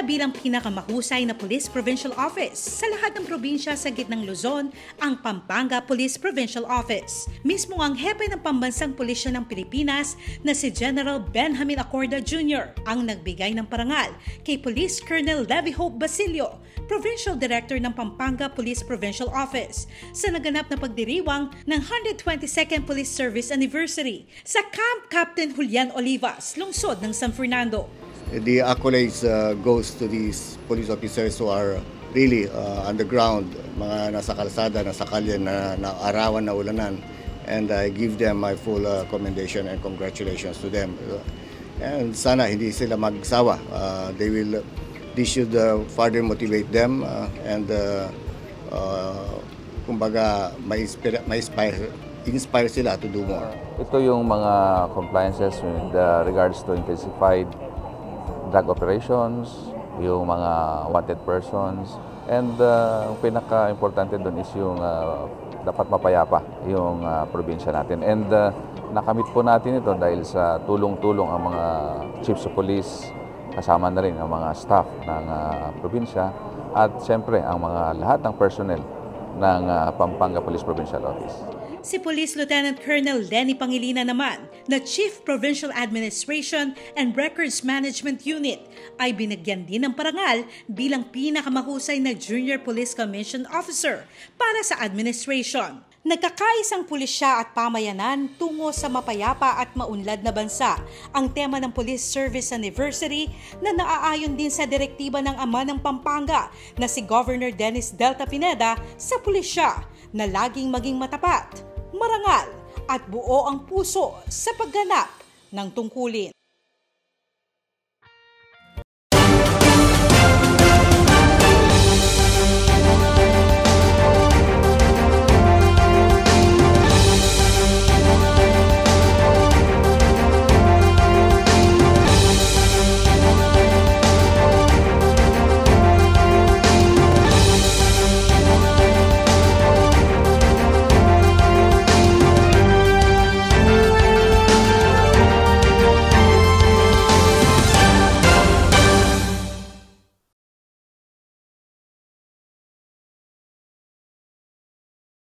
Kilala bilang pinakamahusay na Police Provincial Office sa lahat ng probinsya sa gitnang Luzon, ang Pampanga Police Provincial Office. Mismo ang hepe ng pambansang pulisya ng Pilipinas na si General Benjamin Acorda Jr. ang nagbigay ng parangal kay Police Colonel Levy Hope Basilio, Provincial Director ng Pampanga Police Provincial Office, sa naganap na pagdiriwang ng 122nd Police Service Anniversary sa Camp Captain Julian Olivas, lungsod ng San Fernando. The accolades goes to these police officers who are really on the ground, mga nasa kalsada, nasa kalye, na arawan na ulanan. And I give them my full commendation and congratulations to them. And sana hindi sila magsawa. This should further motivate them and kumbaga inspire sila to do more. Ito yung mga compliances with regards to intensified drug operations, yung mga wanted persons, and pinaka-importante doon is yung dapat mapayapa yung probinsya natin. And nakamit po natin ito dahil sa tulong-tulong ang mga chiefs of police, kasama na rin ang mga staff ng probinsya, at siyempre ang mga lahat ng personnel ng Pampanga Police Provincial Office. Si Police Lieutenant Colonel Lenny Pangilinan naman, na Chief Provincial Administration and Records Management Unit, ay binigyan din ng parangal bilang pinakamahusay na Junior Police Commission Officer para sa administration. Nagkakaisang pulisya at pamayanan tungo sa mapayapa at maunlad na bansa ang tema ng Police Service Anniversary na naaayon din sa direktiba ng ama ng Pampanga na si Governor Dennis Delta Pineda sa pulisya na laging maging matapat, marangal at buo ang puso sa pagganap ng tungkulin.